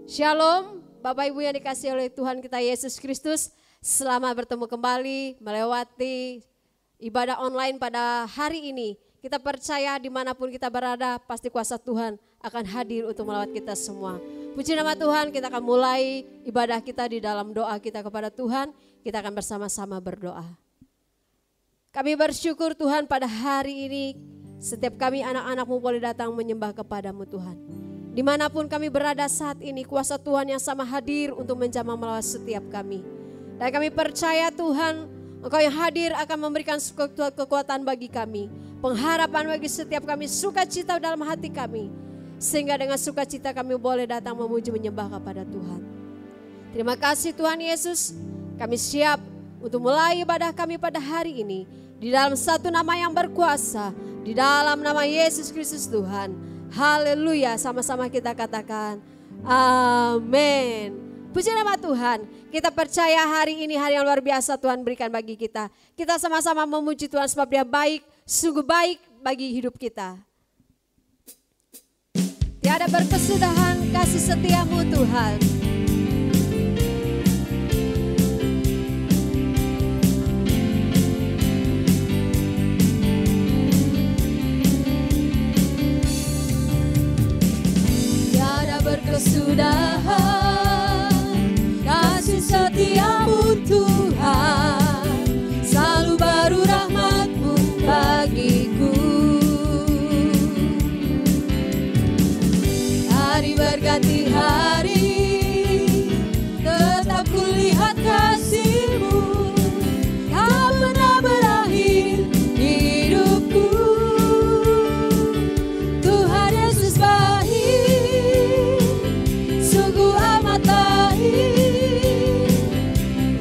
Shalom, Bapak Ibu yang dikasihi oleh Tuhan kita Yesus Kristus. Selamat bertemu kembali melewati ibadah online pada hari ini. Kita percaya dimanapun kita berada, pasti kuasa Tuhan akan hadir untuk melawat kita semua. Puji nama Tuhan, kita akan mulai ibadah kita di dalam doa kita kepada Tuhan. Kita akan bersama-sama berdoa. Kami bersyukur Tuhan pada hari ini, setiap kami anak-anak-Mu boleh datang menyembah kepada-Mu Tuhan. Dimanapun kami berada saat ini, kuasa Tuhan yang sama hadir untuk menjamah melawat setiap kami. Dan kami percaya Tuhan, Engkau yang hadir akan memberikan kekuatan bagi kami. Pengharapan bagi setiap kami, sukacita dalam hati kami. Sehingga dengan sukacita kami boleh datang memuji menyembah kepada Tuhan. Terima kasih Tuhan Yesus, kami siap untuk mulai ibadah kami pada hari ini. Di dalam satu nama yang berkuasa, di dalam nama Yesus Kristus Tuhan. Haleluya, sama-sama kita katakan amin. Puji nama Tuhan, kita percaya hari ini hari yang luar biasa Tuhan berikan bagi kita. Kita sama-sama memuji Tuhan sebab Dia baik, sungguh baik bagi hidup kita. Tiada berkesudahan kasih setiamu Tuhan. Berkesudahan kasih setiamu Tuhan, selalu baru rahmat-Mu bagiku. Hari berganti hari, tetap kulihat kasih-Mu, tak pernah berakhir hidupku. Tuhan Yesus baik, sungguh amat baik,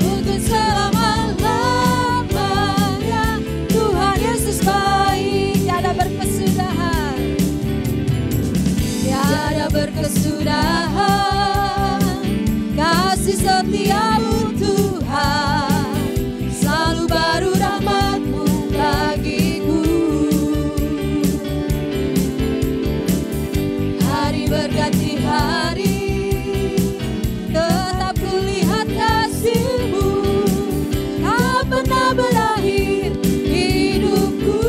untuk selama-lamanya. Tuhan Yesus baik, tiada berkesudahan, tiada berkesudahan kasih setiamu Tuhan, selalu baru rahmat-Mu bagiku. Hari berganti hari, tetap kulihat kasih-Mu, tak pernah berakhir hidupku.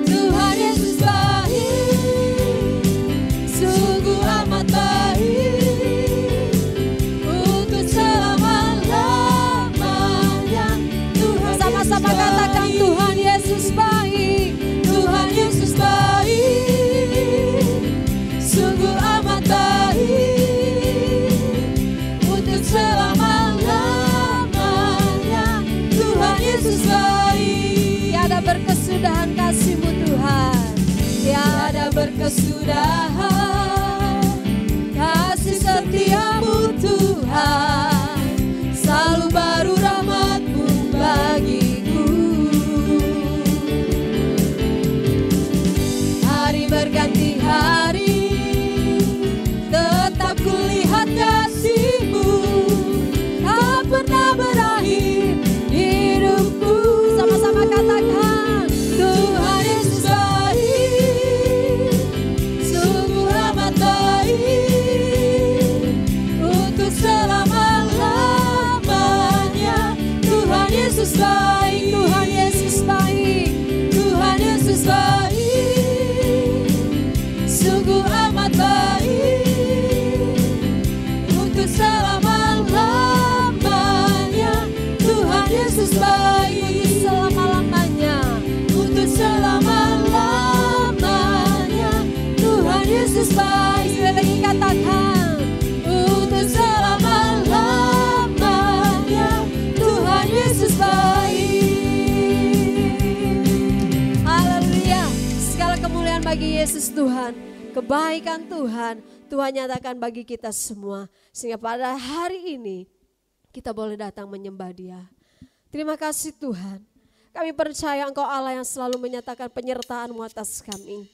Tuhan Yesus baik, sungguh amat baik, untuk selama-lamanya. Tuhan sama-sama katakan Tuhan Yesus baik, Tuhan Yesus baik, sungguh amat baik, untuk selama-lamanya. Tuhan Yesus baik, tiada berkesudahan kasih-Mu Tuhan, tiada berkesudahan kasih setiamu Tuhan, selalu baru rahmat-Mu bagiku. Hari berganti hari, tetap kulihat kasih-Mu, tak pernah berakhir hidupku. Sama-sama katakan Tuhan Yesus baik, sungguh amat baik, untuk selama-lamanya. Tuhan Yesus baik, Tuhan Yesus baik, Tuhan Yesus baik, sungguh amat baik, untuk selama-lamanya. Tuhan Yesus baik, selama-lamanya, untuk selama-lamanya. Tuhan Yesus baik, sekali lagi katakan, untuk selama-lamanya. Tuhan Yesus baik. Haleluya, segala kemuliaan bagi Yesus Tuhan. Kebaikan Tuhan, Tuhan nyatakan bagi kita semua. Sehingga pada hari ini kita boleh datang menyembah Dia. Terima kasih Tuhan. Kami percaya Engkau Allah yang selalu menyatakan penyertaan-Mu atas kami.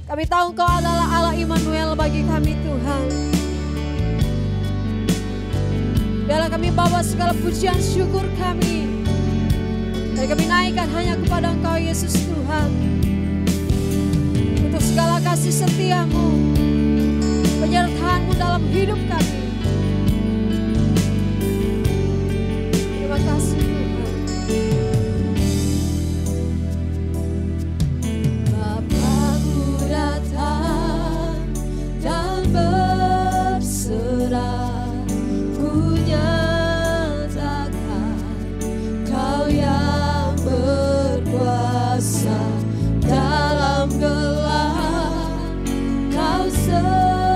Kami tahu Engkau adalah Allah Immanuel bagi kami Tuhan. Biarlah kami bawa segala pujian syukur kami, dan kami naikkan hanya kepada Engkau Yesus Tuhan. Untuk segala kasih setia-Mu, penyertaan-Mu dalam hidup kami. Terima kasih Tuhan. Bapa-Ku datang dan berserah, ku nyatakan Kau yang berkuasa dalam gelap. Kau setia,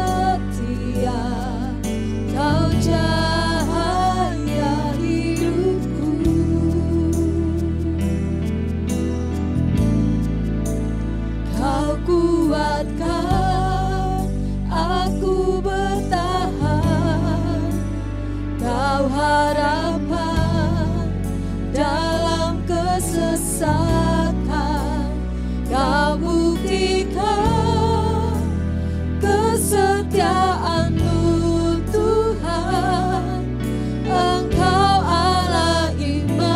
Kau cahaya hidupku. Kau kuatkan aku bertahan, Kau harapan dalam kesesakan. Kau buktikan kesetiaan-Mu Tuhan, Engkau Allah Immanuel.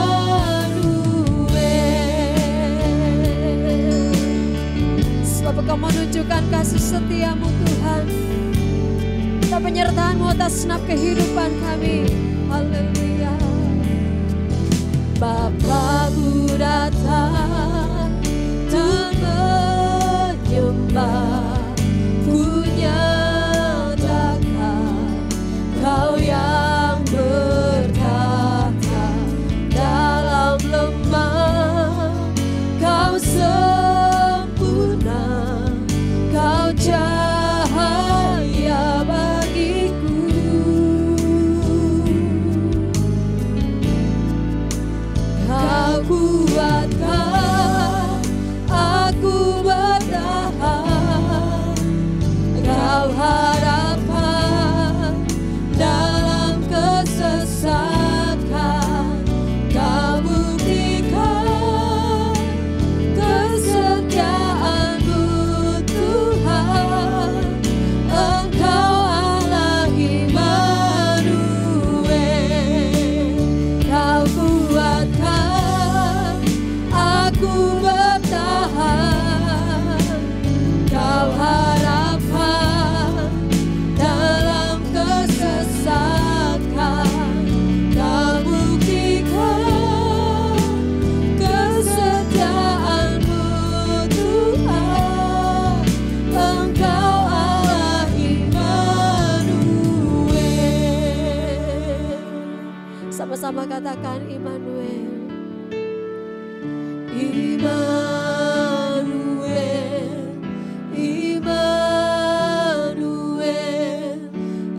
Sebab Engkau menunjukkan kasih setia-Mu Tuhan, dan penyertaan-Mu atas senap kehidupan kami. Haleluya. Bapa-Ku datang dan menyembah, ku nyatakan Kau yang bertata dalam lemah. Kau sempurna, Kau cahaya bagiku. Kau kuatkan aku bertahan, Kau harapan dalam kesesakan. Kau buktikan kesetiaan-Mu Tuhan, Engkau Allah Immanuel. Kau kuatkan aku bertahan, Kau harapan dalam kesesakan. Kau buktikan kesetiaan-Mu Tuhan, Engkau Allah Immanuel. Sama-sama katakan Immanuel. Immanuel, Immanuel,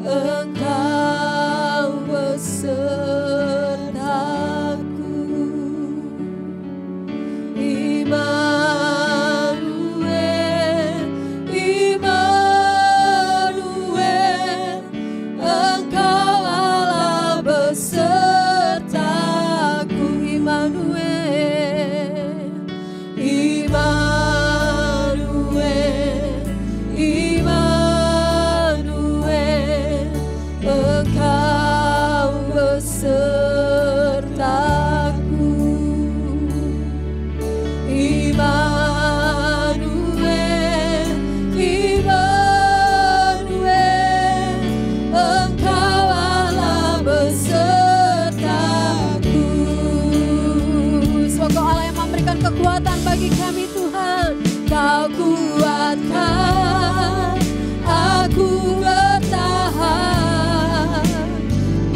Engkau besertaku. Immanuel, Immanuel, Engkau Allah besertaku. Immanuel, Immanuel, Immanuel, Engkau besertaku. Immanuel, Immanuel, Engkau Allah besertaku. Semoga Allah yang memberikan kekuatan bagi kami Tuhan. Kau kuatkan aku bertahan,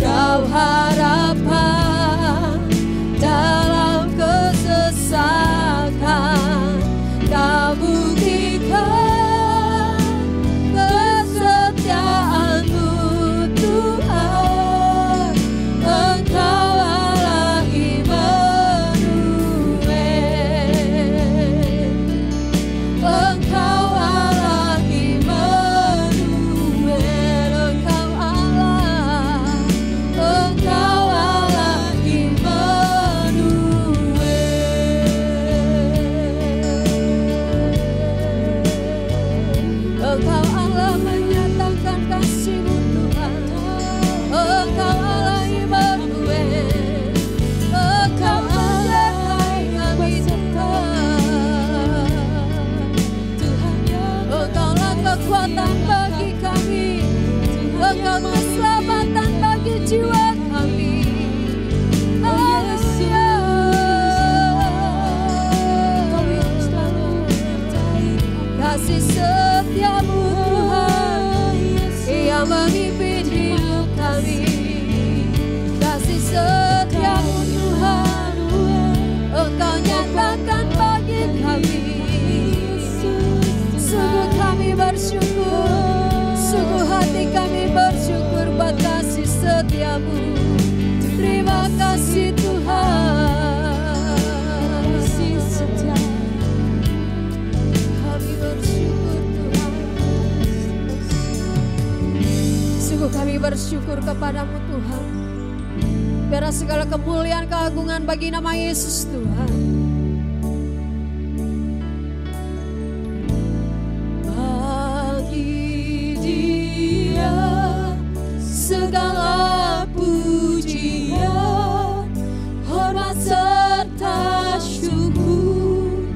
Kau harapan dalam kesesakan. Kau buktikan kesetiaan-Mu Tuhan, Engkau Allah Immanuel. Engkau Allah Immanuel, Engkau Allah, Engkau Allah Immanuel. Engkau Allah menyatakan kasih-Mu Tuhan, Engkau Allah Immanuel, Engkau Allah yang beserta. Tuhan, Engkaulah kekuatan bagi kami. Engkau keselamatan bagi jiwa kami. Kasih setiamu Tuhan yang memimpin hidup kami. Kasih setiamu Tuhan Engkau nyatakan bagi kami. Sungguh kami bersyukur, sungguh hati kami bersyukur buat kasih setiamu. Terima kasih Tuhan, kasih setia. Kami bersyukur Tuhan. Sungguh kami bersyukur kepadamu Tuhan. Biar segala kemuliaan keagungan bagi nama Yesus Tuhan. Bagi Dia segala pujian, hormat serta syukur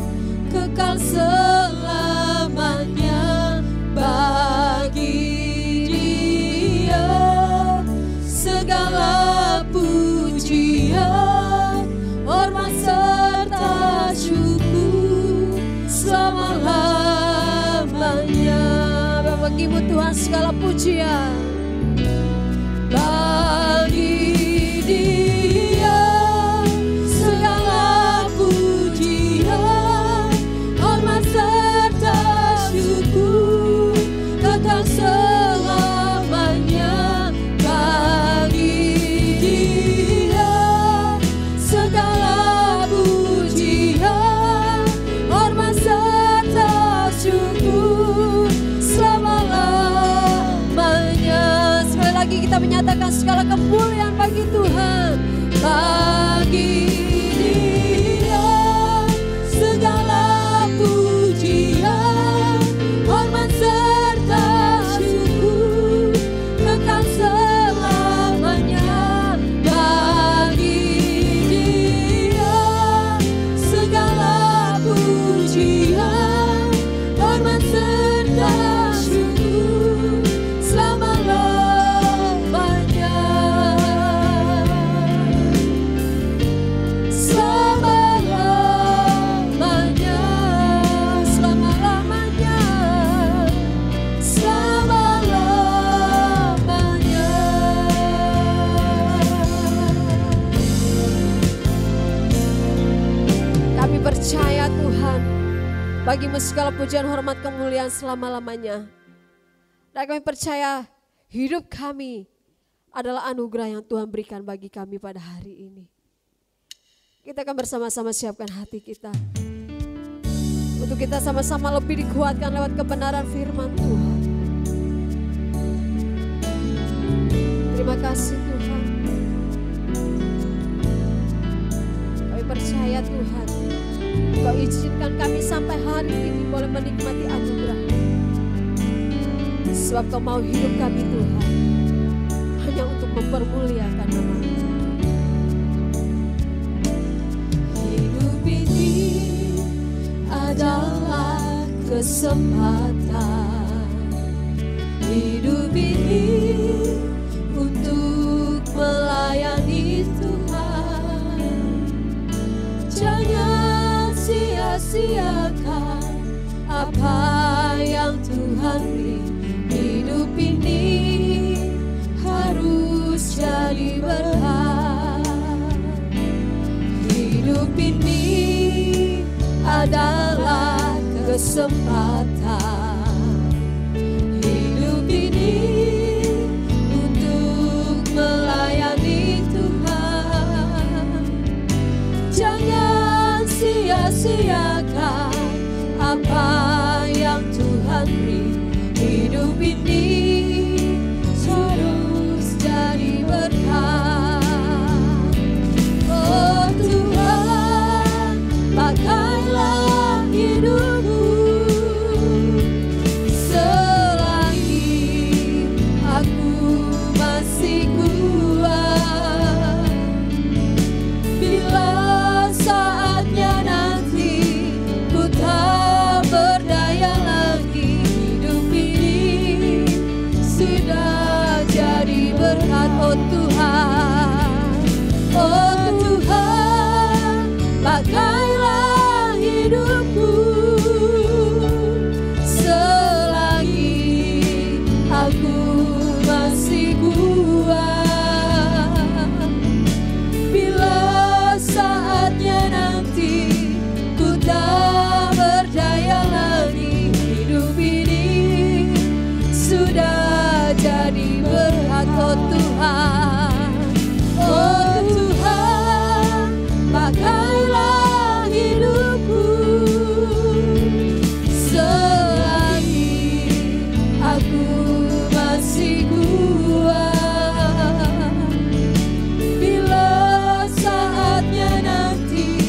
kekal selamanya. Bagi Dia segala pujian, hormat serta syukur selama-lamanya. Bagimu Tuhan segala pujian. Bagi Dia segala pujian, hormat serta syukur kekal selamanya. Bagi Dia segala pujian, hormat serta syukur selama-lamanya. Sekali lagi kita menyatakan segala kemuliaan bagi Tuhan. Bagi Dia segala pujian, hormat serta syukur kekal selamanya. Bagi Dia segala pujian, hormat serta syukur selama-lamanya. Selama-lamanya, selama-lamanya, selama-lamanya. Kami percaya Tuhan, bagimu segala pujian, hormat, kemuliaan selama-lamanya. Dan kami percaya hidup kami adalah anugerah yang Tuhan berikan bagi kami pada hari ini. Kita akan bersama-sama siapkan hati kita untuk kita sama-sama lebih dikuatkan lewat kebenaran firman Tuhan. Terima kasih Tuhan. Kami percaya Tuhan, Kau izinkan kami sampai hari ini boleh menikmati anugerah. Sebab Kau mau hidup kami Tuhan hanya untuk mempermuliakan nama-Mu. Hidup ini adalah kesempatan. Hidup ini untuk melayani Tuhan. Jangan sia-siakan apa yang Tuhan beri. Hidup ini harus jadi berkah. Hidup ini adalah kesempatan. Hidup ini untuk melayani Tuhan. Jangan sia-siakan apa yang Tuhan beri. Hidup ini terus jadi berkah. Oh Tuhan, pakailah hidupku berkat, oh Tuhan. Oh Tuhan, pakailah hidupku selagi aku masih kuat. Bila saatnya nanti ku tak berdaya lagi, hidup ini sudah jadi berkat, oh Tuhan. Oh Tuhan, pakailah hidupku selagi aku masih kuat. Bila saatnya nanti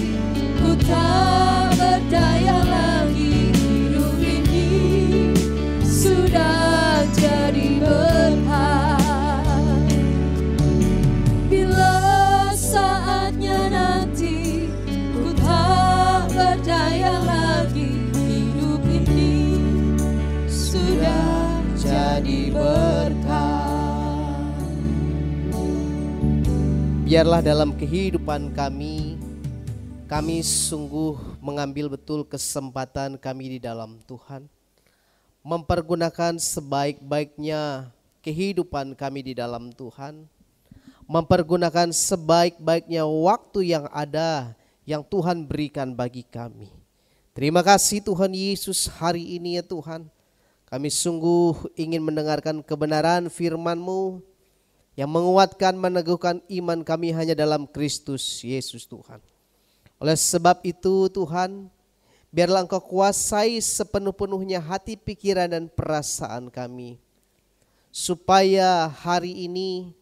ku tak berdaya lagi, hidup ini sudah jadi berkat. Bila saatnya nanti ku tak berdaya lagi, hidup ini sudah jadi berkat. Biarlah dalam kehidupan kami sungguh mengambil betul kesempatan kami di dalam Tuhan, mempergunakan sebaik-baiknya kehidupan kami di dalam Tuhan, mempergunakan sebaik-baiknya waktu yang ada yang Tuhan berikan bagi kami. Terima kasih Tuhan Yesus, hari ini ya Tuhan, kami sungguh ingin mendengarkan kebenaran firman-Mu yang menguatkan, meneguhkan iman kami hanya dalam Kristus Yesus Tuhan. Oleh sebab itu Tuhan, biarlah Engkau kuasai sepenuh-penuhnya hati, pikiran dan perasaan kami, supaya hari ini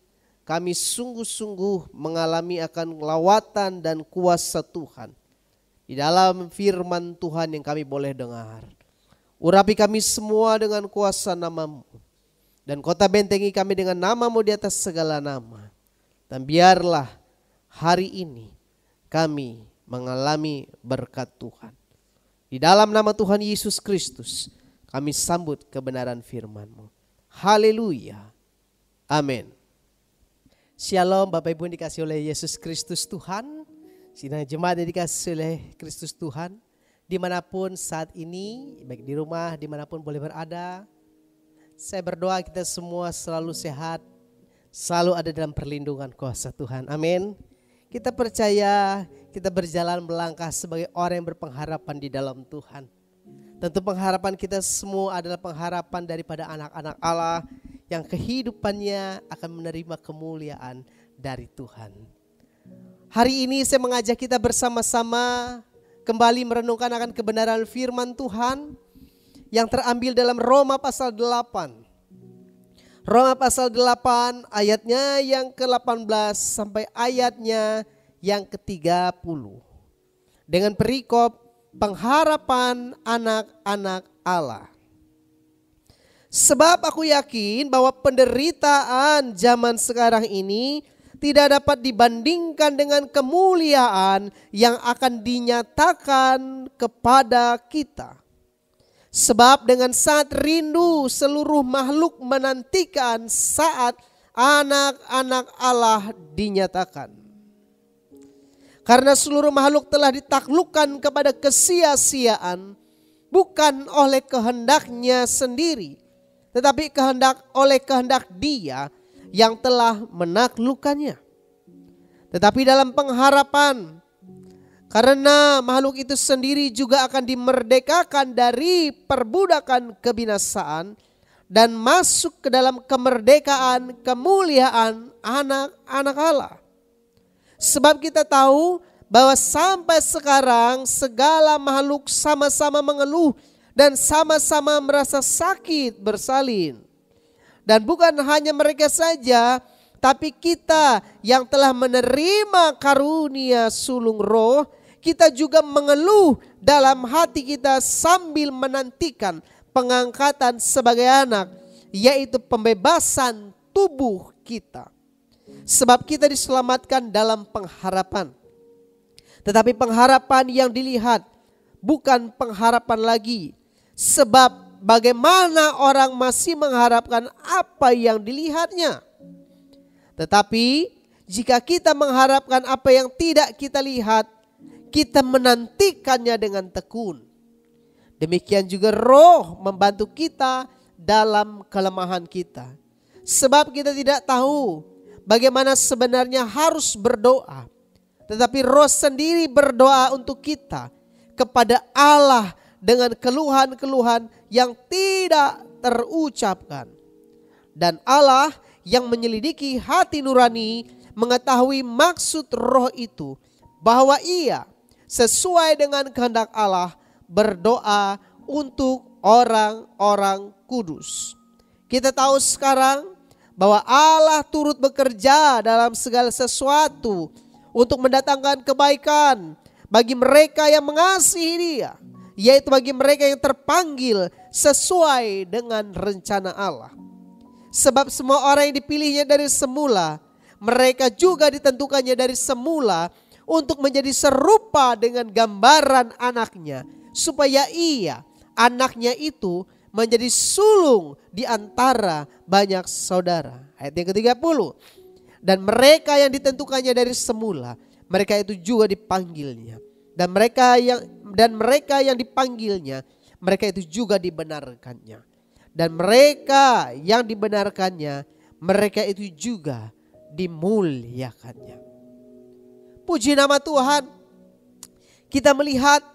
kami sungguh-sungguh mengalami akan lawatan dan kuasa Tuhan di dalam firman Tuhan yang kami boleh dengar. Urapi kami semua dengan kuasa nama-Mu, dan kota bentengi kami dengan nama-Mu di atas segala nama. Dan biarlah hari ini kami mengalami berkat Tuhan. Di dalam nama Tuhan Yesus Kristus kami sambut kebenaran firman-Mu. Haleluya. Amin. Shalom Bapak Ibu yang dikasihi oleh Yesus Kristus Tuhan. Sidang jemaat yang dikasihi oleh Kristus Tuhan, dimanapun saat ini, baik di rumah, dimanapun boleh berada, saya berdoa kita semua selalu sehat, selalu ada dalam perlindungan kuasa Tuhan. Amin. Kita percaya kita berjalan melangkah sebagai orang yang berpengharapan di dalam Tuhan. Tentu pengharapan kita semua adalah pengharapan daripada anak-anak Allah yang kehidupannya akan menerima kemuliaan dari Tuhan. Hari ini saya mengajak kita bersama-sama kembali merenungkan akan kebenaran firman Tuhan yang terambil dalam Roma pasal 8. Roma pasal 8 ayatnya yang ke-18 sampai ayatnya yang ke-30. Dengan perikop pengharapan anak-anak Allah. Sebab aku yakin bahwa penderitaan zaman sekarang ini tidak dapat dibandingkan dengan kemuliaan yang akan dinyatakan kepada kita. Sebab dengan sangat rindu seluruh makhluk menantikan saat anak-anak Allah dinyatakan. Karena seluruh makhluk telah ditaklukkan kepada kesia-siaan, bukan oleh kehendaknya sendiri, tetapi oleh kehendak Dia yang telah menaklukkannya. Tetapi dalam pengharapan, karena makhluk itu sendiri juga akan dimerdekakan dari perbudakan kebinasaan dan masuk ke dalam kemerdekaan kemuliaan anak-anak Allah. Sebab kita tahu bahwa sampai sekarang segala makhluk sama-sama mengeluh dan sama-sama merasa sakit bersalin. Dan bukan hanya mereka saja, tapi kita yang telah menerima karunia sulung roh, kita juga mengeluh dalam hati kita sambil menantikan pengangkatan sebagai anak, yaitu pembebasan tubuh kita. Sebab kita diselamatkan dalam pengharapan. Tetapi pengharapan yang dilihat bukan pengharapan lagi. Sebab bagaimana orang masih mengharapkan apa yang dilihatnya. Tetapi jika kita mengharapkan apa yang tidak kita lihat, kita menantikannya dengan tekun. Demikian juga Roh membantu kita dalam kelemahan kita. Sebab kita tidak tahu bagaimana sebenarnya harus berdoa. Tetapi Roh sendiri berdoa untuk kita kepada Allah dengan keluhan-keluhan yang tidak terucapkan. Dan Allah yang menyelidiki hati nurani mengetahui maksud Roh itu, bahwa Ia sesuai dengan kehendak Allah berdoa untuk orang-orang kudus. Kita tahu sekarang bahwa Allah turut bekerja dalam segala sesuatu untuk mendatangkan kebaikan bagi mereka yang mengasihi Dia, yaitu bagi mereka yang terpanggil sesuai dengan rencana Allah. Sebab semua orang yang dipilihnya dari semula, mereka juga ditentukannya dari semula untuk menjadi serupa dengan gambaran anaknya, supaya Ia, anaknya itu, menjadi sulung di antara banyak saudara. Ayat yang ke-30. Dan mereka yang ditentukannya dari semula, mereka itu juga dipanggilnya. Dan mereka yang dipanggilnya, mereka itu juga dibenarkannya. Dan mereka yang dibenarkannya, mereka itu juga dimuliakannya. Puji nama Tuhan. Kita melihat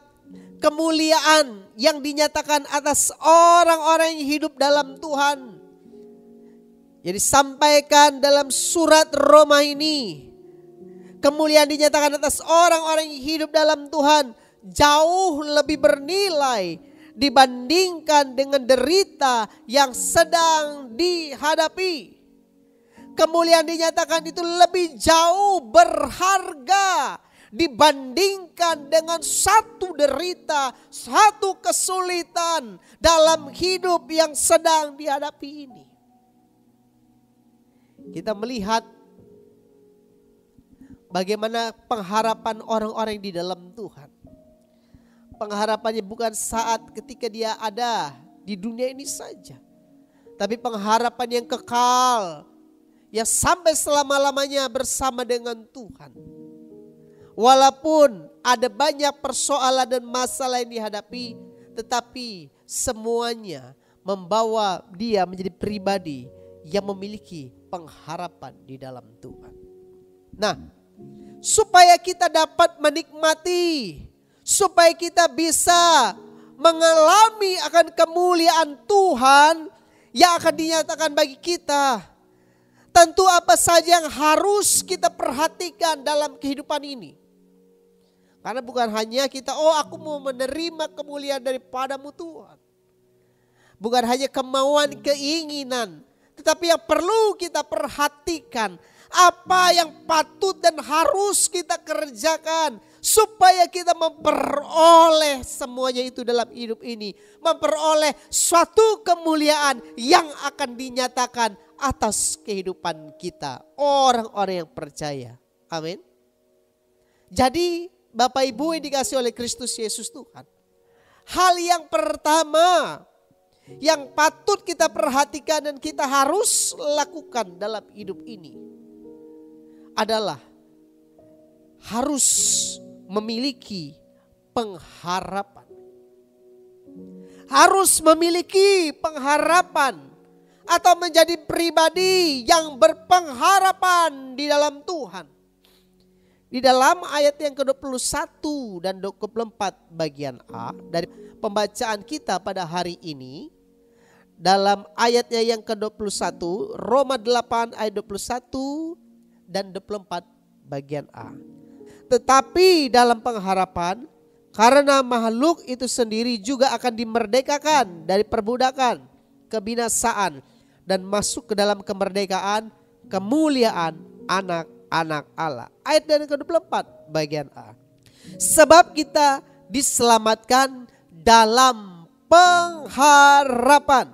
kemuliaan yang dinyatakan atas orang-orang yang hidup dalam Tuhan. Yang disampaikan dalam surat Roma ini. Kemuliaan dinyatakan atas orang-orang yang hidup dalam Tuhan jauh lebih bernilai dibandingkan dengan derita yang sedang dihadapi. Kemuliaan dinyatakan itu lebih jauh berharga dibandingkan dengan satu derita, satu kesulitan dalam hidup yang sedang dihadapi ini. Kita melihat bagaimana pengharapan orang-orang di dalam Tuhan. Pengharapannya bukan saat ketika dia ada di dunia ini saja, tapi pengharapan yang kekal, yang sampai selama-lamanya bersama dengan Tuhan. Walaupun ada banyak persoalan dan masalah yang dihadapi, tetapi semuanya membawa dia menjadi pribadi yang memiliki pengharapan di dalam Tuhan. Nah, supaya kita dapat menikmati, supaya kita bisa mengalami akan kemuliaan Tuhan yang akan dinyatakan bagi kita, tentu apa saja yang harus kita perhatikan dalam kehidupan ini. Karena bukan hanya kita, aku mau menerima kemuliaan daripadamu Tuhan. Bukan hanya kemauan, keinginan. Tetapi yang perlu kita perhatikan, apa yang patut dan harus kita kerjakan supaya kita memperoleh semuanya itu dalam hidup ini. Memperoleh suatu kemuliaan yang akan dinyatakan atas kehidupan kita, orang-orang yang percaya. Amin. Jadi Bapak Ibu yang dikasihi oleh Kristus Yesus Tuhan, hal yang pertama yang patut kita perhatikan dan kita harus lakukan dalam hidup ini adalah harus memiliki pengharapan. Harus memiliki pengharapan atau menjadi pribadi yang berpengharapan di dalam Tuhan. Di dalam ayat yang ke-21 dan 24 bagian A dari pembacaan kita pada hari ini, dalam ayatnya yang ke-21, Roma 8 ayat 21 dan 24 bagian A. Tetapi dalam pengharapan, karena makhluk itu sendiri juga akan dimerdekakan dari perbudakan, kebinasaan, dan masuk ke dalam kemerdekaan, kemuliaan anak-anak Allah. Ayat yang ke-24 bagian A. Sebab kita diselamatkan dalam pengharapan.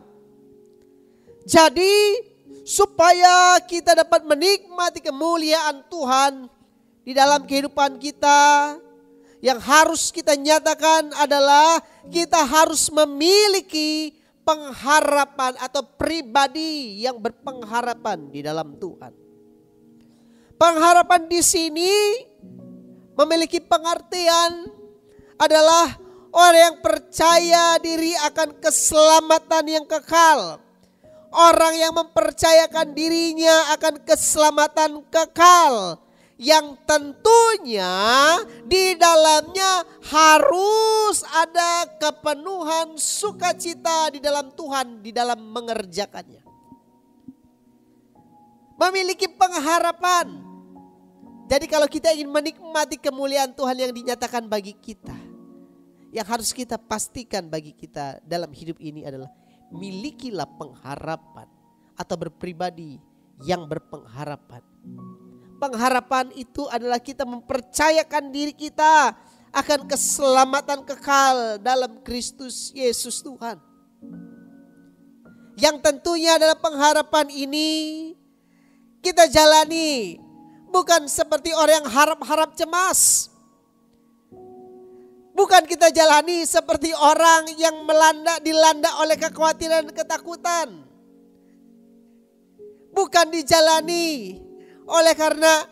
Jadi supaya kita dapat menikmati kemuliaan Tuhan di dalam kehidupan kita, yang harus kita nyatakan adalah kita harus memiliki pengharapan atau pribadi yang berpengharapan di dalam Tuhan. Pengharapan di sini memiliki pengertian adalah orang yang percaya diri akan keselamatan yang kekal. Orang yang mempercayakan dirinya akan keselamatan kekal. Yang tentunya di dalamnya harus ada kepenuhan sukacita di dalam Tuhan, di dalam mengerjakannya. Memiliki pengharapan. Jadi kalau kita ingin menikmati kemuliaan Tuhan yang dinyatakan bagi kita, yang harus kita pastikan bagi kita dalam hidup ini adalah milikilah pengharapan atau berpribadi yang berpengharapan. Pengharapan itu adalah kita mempercayakan diri kita akan keselamatan kekal dalam Kristus Yesus Tuhan. Yang tentunya adalah pengharapan ini kita jalani bukan seperti orang yang harap-harap cemas. Bukan kita jalani seperti orang yang dilanda oleh kekhawatiran dan ketakutan. Bukan dijalani oleh karena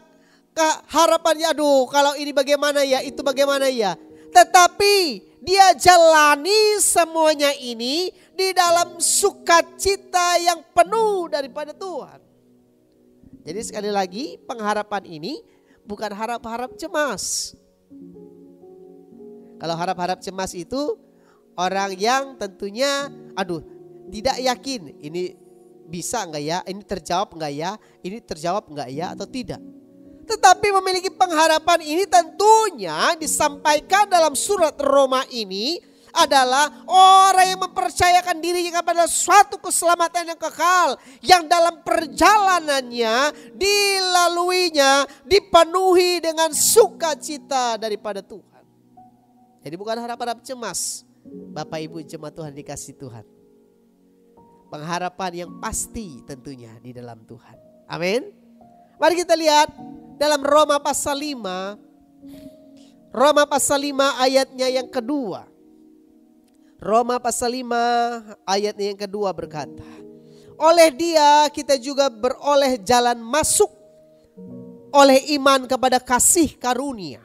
harapannya, aduh kalau ini bagaimana ya, itu bagaimana ya. Tetapi dia jalani semuanya ini di dalam sukacita yang penuh daripada Tuhan. Jadi sekali lagi pengharapan ini bukan harap-harap cemas. Kalau harap-harap cemas itu orang yang tentunya tidak yakin ini bisa enggak ya, ini terjawab enggak ya, ini terjawab enggak ya atau tidak. Tetapi memiliki pengharapan ini tentunya disampaikan dalam surat Roma ini adalah orang yang mempercayakan dirinya kepada suatu keselamatan yang kekal, yang dalam perjalanannya dilaluinya dipenuhi dengan sukacita daripada Tuhan. Jadi bukan harap-harap cemas, Bapak Ibu jemaat Tuhan dikasih Tuhan. Pengharapan yang pasti tentunya di dalam Tuhan. Amin. Mari kita lihat dalam Roma pasal 5. Roma pasal 5 ayatnya yang kedua. Roma pasal 5 ayatnya yang kedua berkata, oleh Dia kita juga beroleh jalan masuk oleh iman kepada kasih karunia.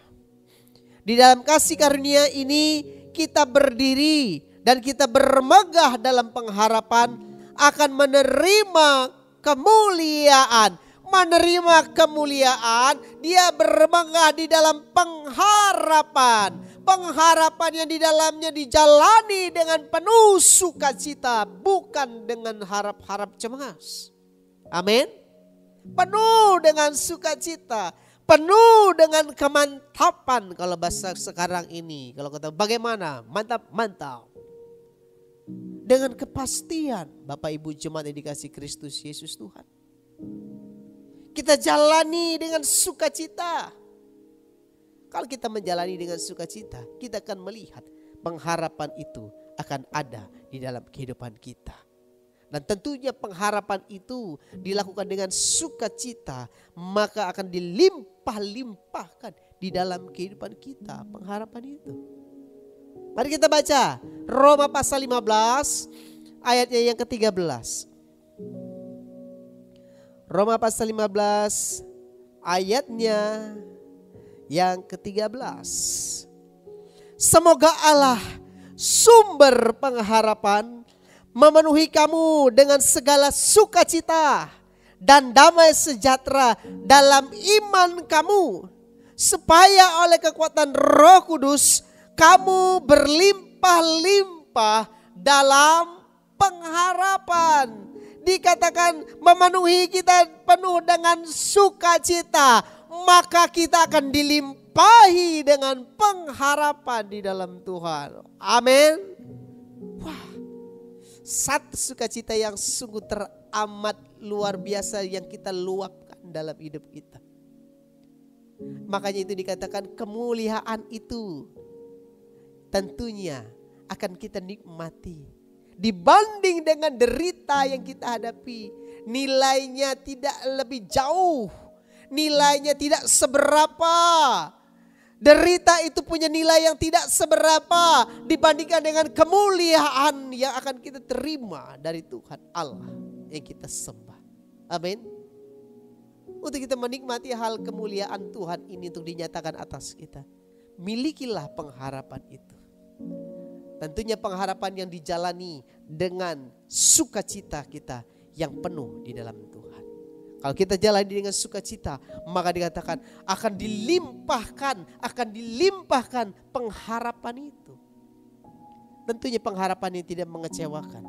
Di dalam kasih karunia ini kita berdiri dan kita bermegah dalam pengharapan akan menerima kemuliaan. Menerima kemuliaan, dia bermegah di dalam pengharapan. Pengharapan yang di dalamnya dijalani dengan penuh sukacita, bukan dengan harap-harap cemas. Amin. Penuh dengan sukacita, penuh dengan kemantapan kalau bahasa sekarang ini. Kalau kata bagaimana? Mantap. Dengan kepastian Bapak Ibu jemaat yang dikasih Kristus Yesus Tuhan. Kita jalani dengan sukacita. Kalau kita menjalani dengan sukacita, kita akan melihat pengharapan itu akan ada di dalam kehidupan kita. Dan tentunya pengharapan itu dilakukan dengan sukacita, maka akan dilimpah-limpahkan di dalam kehidupan kita pengharapan itu. Mari kita baca Roma pasal 15 ayatnya yang ke-13. Roma pasal 15 ayatnya yang ke-13. Semoga Allah sumber pengharapan memenuhi kamu dengan segala sukacita dan damai sejahtera dalam iman kamu, supaya oleh kekuatan Roh Kudus kamu berlimpah-limpah dalam pengharapan. Dikatakan memenuhi kita penuh dengan sukacita, maka kita akan dilimpahi dengan pengharapan di dalam Tuhan. Amin. Wah, satu sukacita yang sungguh teramat luar biasa yang kita luapkan dalam hidup kita. Makanya itu dikatakan kemuliaan itu tentunya akan kita nikmati. Dibanding dengan derita yang kita hadapi, nilainya tidak lebih jauh. Nilainya tidak seberapa. Derita itu punya nilai yang tidak seberapa dibandingkan dengan kemuliaan yang akan kita terima dari Tuhan Allah yang kita sembah. Amin. untuk kita menikmati hal kemuliaan Tuhan ini untuk dinyatakan atas kita. Milikilah pengharapan itu. Tentunya pengharapan yang dijalani dengan sukacita kita yang penuh di dalam Tuhan. Kalau kita jalani dengan sukacita, maka dikatakan akan dilimpahkan pengharapan itu. Tentunya pengharapan yang tidak mengecewakan.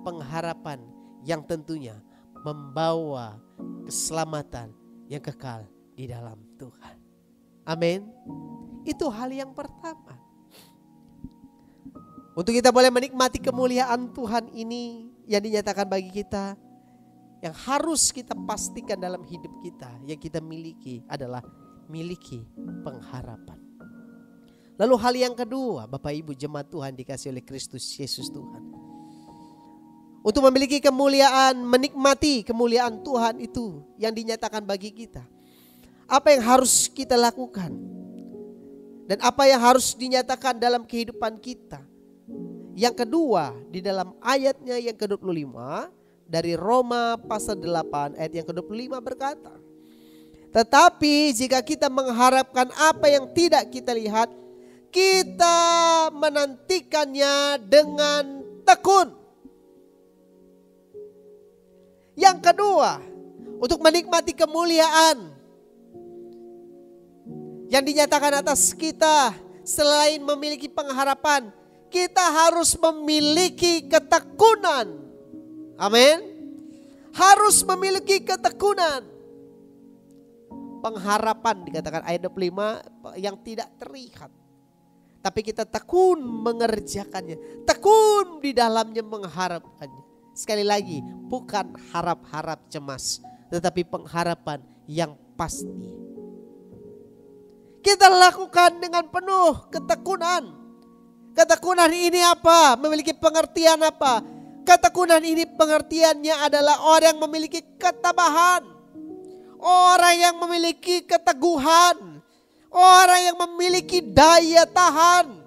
Pengharapan yang tentunya membawa keselamatan yang kekal di dalam Tuhan. Amin. Itu hal yang pertama. Untuk kita boleh menikmati kemuliaan Tuhan ini yang dinyatakan bagi kita, yang harus kita pastikan dalam hidup kita, yang kita miliki adalah miliki pengharapan. Lalu hal yang kedua, Bapak Ibu jemaat Tuhan dikasih oleh Kristus Yesus Tuhan. Untuk memiliki kemuliaan, menikmati kemuliaan Tuhan itu yang dinyatakan bagi kita. Apa yang harus kita lakukan? Dan apa yang harus dinyatakan dalam kehidupan kita? Yang kedua, di dalam ayatnya yang ke-25 dari Roma pasal 8 ayat yang ke-25 berkata, tetapi jika kita mengharapkan apa yang tidak kita lihat, kita menantikannya dengan tekun. Yang kedua, untuk menikmati kemuliaan yang dinyatakan atas kita, selain memiliki pengharapan, kita harus memiliki ketekunan. Amin. Harus memiliki ketekunan. Pengharapan dikatakan ayat 25 yang tidak terlihat. Tapi kita tekun mengerjakannya. Tekun di dalamnya mengharapkannya. Sekali lagi, bukan harap-harap cemas, tetapi pengharapan yang pasti. Kita lakukan dengan penuh ketekunan. Ketekunan ini apa? Memiliki pengertian apa? Ketekunan ini pengertiannya adalah orang yang memiliki ketabahan. Orang yang memiliki keteguhan. Orang yang memiliki daya tahan.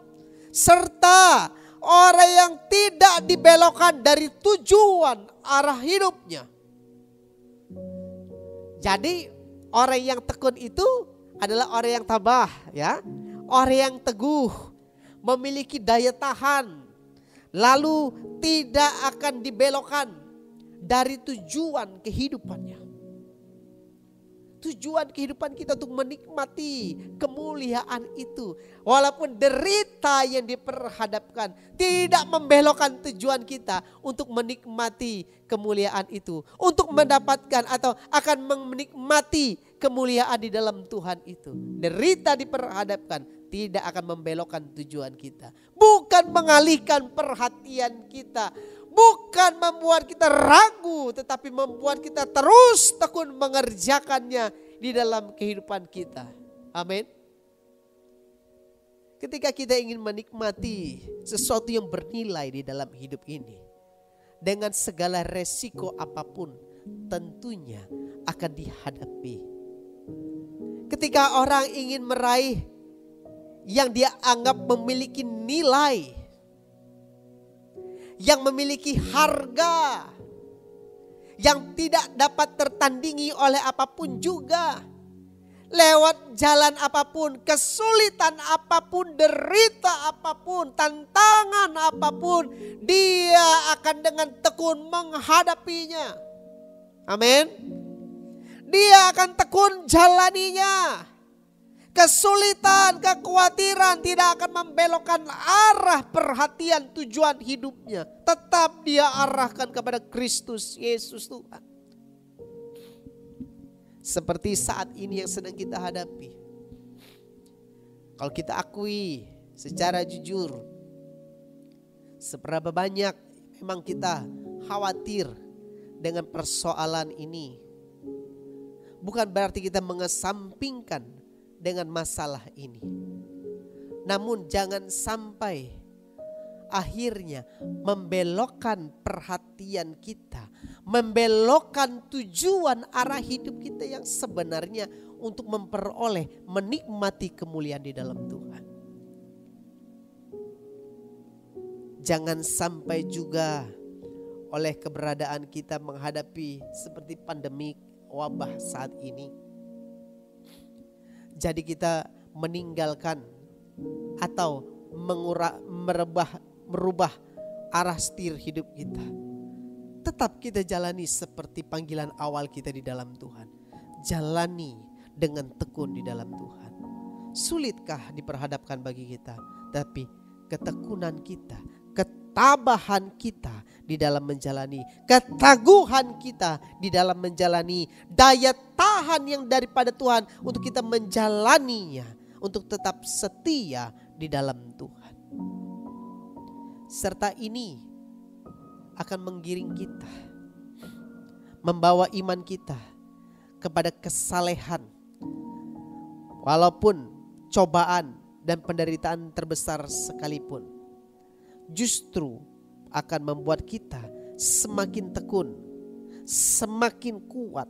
Serta orang yang tidak dibelokkan dari tujuan arah hidupnya. Jadi orang yang tekun itu adalah orang yang tabah, ya. Orang yang teguh, memiliki daya tahan, lalu tidak akan dibelokkan dari tujuan kehidupannya. Tujuan kehidupan kita untuk menikmati kemuliaan itu. Walaupun derita yang diperhadapkan tidak membelokkan tujuan kita untuk menikmati kemuliaan itu. Untuk mendapatkan atau akan menikmati kemuliaan di dalam Tuhan itu. Derita diperhadapkan tidak akan membelokkan tujuan kita. Bukan mengalihkan perhatian kita. Bukan membuat kita ragu, tetapi membuat kita terus tekun mengerjakannya di dalam kehidupan kita. Amin. Ketika kita ingin menikmati sesuatu yang bernilai di dalam hidup ini, dengan segala resiko apapun tentunya akan dihadapi. Ketika orang ingin meraih yang dia anggap memiliki nilai, yang memiliki harga, yang tidak dapat tertandingi oleh apapun juga, lewat jalan apapun, kesulitan apapun, derita apapun, tantangan apapun, dia akan dengan tekun menghadapinya. Amin. Dia akan tekun jalaninya. Kesulitan, kekhawatiran tidak akan membelokkan arah perhatian tujuan hidupnya. Tetap dia arahkan kepada Kristus Yesus Tuhan. Seperti saat ini yang sedang kita hadapi. Kalau kita akui secara jujur, seberapa banyak memang kita khawatir dengan persoalan ini. Bukan berarti kita mengesampingkan dengan masalah ini. Namun jangan sampai akhirnya membelokkan perhatian kita, membelokkan tujuan arah hidup kita yang sebenarnya untuk memperoleh, menikmati kemuliaan di dalam Tuhan. Jangan sampai juga oleh keberadaan kita menghadapi seperti pandemik wabah saat ini. Jadi kita meninggalkan atau merubah arah setir hidup kita. Tetap kita jalani seperti panggilan awal kita di dalam Tuhan. Jalani dengan tekun di dalam Tuhan. Sulitkah diperhadapkan bagi kita? Tapi ketekunan kita, ketabahan kita di dalam menjalani, keteguhan kita di dalam menjalani, daya tahan yang daripada Tuhan untuk kita menjalaninya, untuk tetap setia di dalam Tuhan. Serta ini akan menggiring kita, membawa iman kita kepada kesalehan. Walaupun cobaan dan penderitaan terbesar sekalipun, justru akan membuat kita semakin tekun, semakin kuat,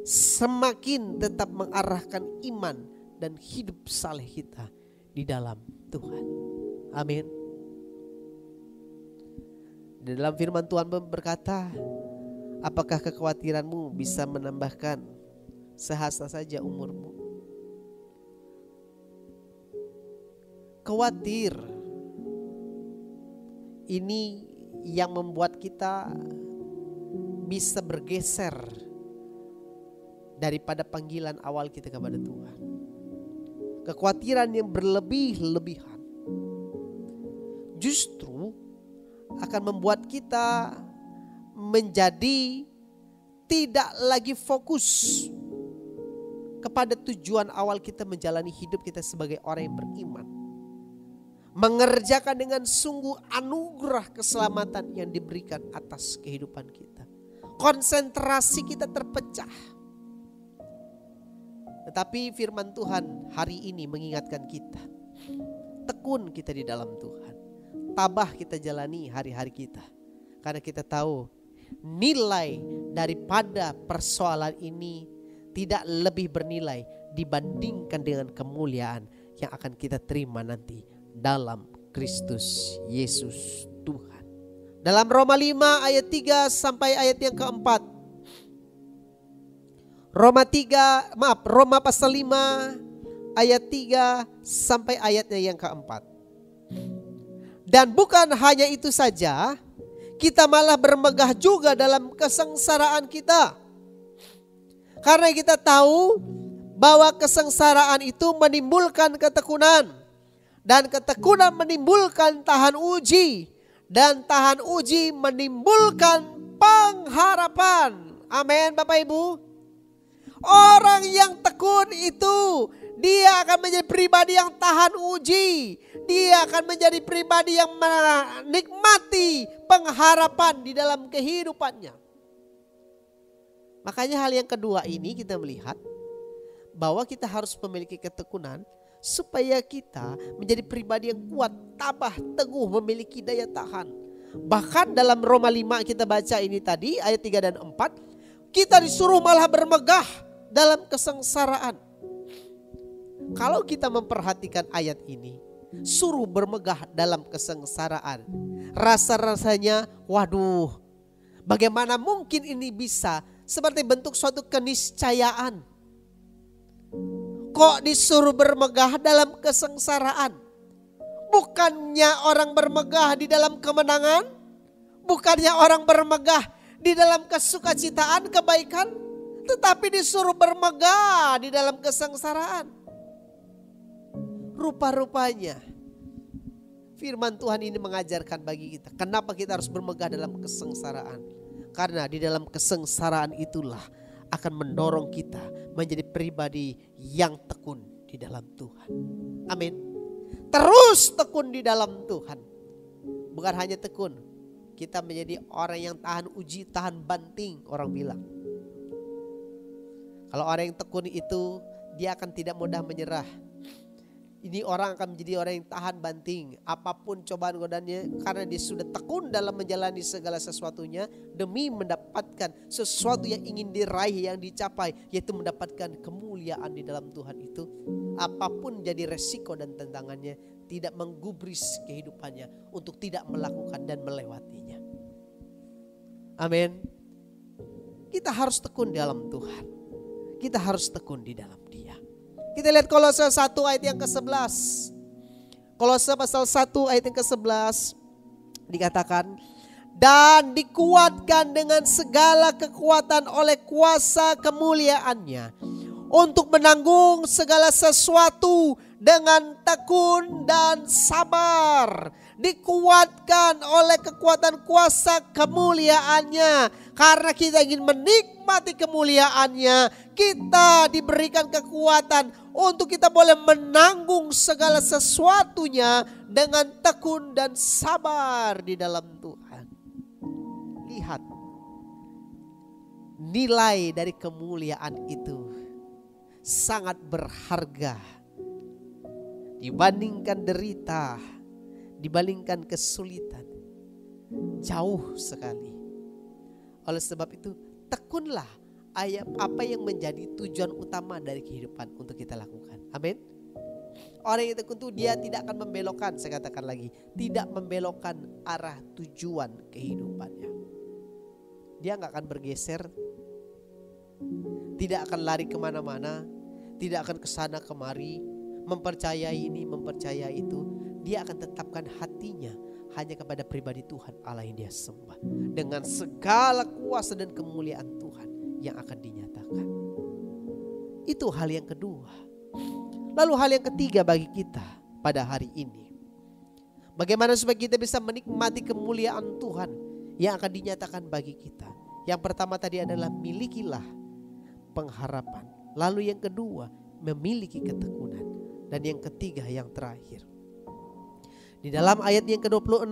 semakin tetap mengarahkan iman dan hidup saleh kita di dalam Tuhan. Amin. Di dalam firman Tuhan berkata, apakah kekhawatiranmu bisa menambahkan sehasta saja umurmu? Khawatir ini yang membuat kita bisa bergeser daripada panggilan awal kita kepada Tuhan. Kekhawatiran yang berlebih-lebihan justru akan membuat kita menjadi tidak lagi fokus kepada tujuan awal kita menjalani hidup kita sebagai orang yang beriman. Mengerjakan dengan sungguh anugerah keselamatan yang diberikan atas kehidupan kita. Konsentrasi kita terpecah. Tetapi firman Tuhan hari ini mengingatkan kita. Tekun kita di dalam Tuhan. Tabah kita jalani hari-hari kita. Karena kita tahu nilai daripada persoalan ini tidak lebih bernilai dibandingkan dengan kemuliaan yang akan kita terima nanti dalam Kristus Yesus Tuhan. Dalam Roma 5 ayat 3 sampai ayat yang keempat. Roma pasal 5 ayat 3 sampai ayatnya yang keempat. Dan bukan hanya itu saja, kita malah bermegah juga dalam kesengsaraan kita. Karena kita tahu bahwa kesengsaraan itu menimbulkan ketekunan. Dan ketekunan menimbulkan tahan uji. Dan tahan uji menimbulkan pengharapan. Amin Bapak Ibu. Orang yang tekun itu dia akan menjadi pribadi yang tahan uji. Dia akan menjadi pribadi yang menikmati pengharapan di dalam kehidupannya. Makanya hal yang kedua ini kita melihat bahwa kita harus memiliki ketekunan supaya kita menjadi pribadi yang kuat, tabah, teguh, memiliki daya tahan. Bahkan dalam Roma 5 kita baca ini tadi ayat 3 dan 4, kita disuruh malah bermegah dalam kesengsaraan. Kalau kita memperhatikan ayat ini, suruh bermegah dalam kesengsaraan. Rasa-rasanya, waduh, bagaimana mungkin ini bisa seperti bentuk suatu keniscayaan. Kok disuruh bermegah dalam kesengsaraan? Bukannya orang bermegah di dalam kemenangan? Bukannya orang bermegah di dalam kesukacitaan, kebaikan? Tetapi disuruh bermegah di dalam kesengsaraan. Rupa-rupanya firman Tuhan ini mengajarkan bagi kita. Kenapa kita harus bermegah dalam kesengsaraan? Karena di dalam kesengsaraan itulah akan mendorong kita menjadi pribadi yang tekun di dalam Tuhan. Amin. Terus tekun di dalam Tuhan. Bukan hanya tekun, kita menjadi orang yang tahan uji, tahan banting, orang bilang. Kalau orang yang tekun itu, dia akan tidak mudah menyerah. Ini orang akan menjadi orang yang tahan banting apapun cobaan godaannya, karena dia sudah tekun dalam menjalani segala sesuatunya demi mendapatkan sesuatu yang ingin diraih, yang dicapai, yaitu mendapatkan kemuliaan di dalam Tuhan itu. Apapun jadi resiko dan tantangannya, tidak menggubris kehidupannya untuk tidak melakukan dan melewatinya. Amin. kita harus tekun dalam Tuhan. Kita harus tekun di dalam Dia. Kita lihat Kolose 1 ayat yang ke-11. Kolose pasal 1 ayat yang ke-11 dikatakan, dan dikuatkan dengan segala kekuatan oleh kuasa kemuliaannya untuk menanggung segala sesuatu dengan tekun dan sabar. Dikuatkan oleh kekuatan kuasa kemuliaannya. Karena kita ingin menikmati kemuliaannya, kita diberikan kekuatan untuk kita boleh menanggung segala sesuatunya dengan tekun dan sabar di dalam Tuhan. Lihat, nilai dari kemuliaan itu sangat berharga dibandingkan derita, dibandingkan kesulitan, jauh sekali. Oleh sebab itu, tekunlah apa yang menjadi tujuan utama dari kehidupan untuk kita lakukan. Amin. Orang yang tekun itu dia tidak akan membelokkan, saya katakan lagi, tidak membelokkan arah tujuan kehidupannya. Dia nggak akan bergeser, tidak akan lari kemana-mana, tidak akan kesana kemari, mempercayai ini, mempercayai itu. Dia akan tetapkan hatinya hanya kepada pribadi Tuhan Allah yang dia sembah, dengan segala kuasa dan kemuliaan Tuhan yang akan dinyatakan. Itu hal yang kedua. Lalu hal yang ketiga bagi kita pada hari ini, bagaimana supaya kita bisa menikmati kemuliaan Tuhan yang akan dinyatakan bagi kita. Yang pertama tadi adalah milikilah pengharapan. Lalu yang kedua, memiliki ketekunan. Dan yang ketiga, yang terakhir, di dalam ayat yang ke-26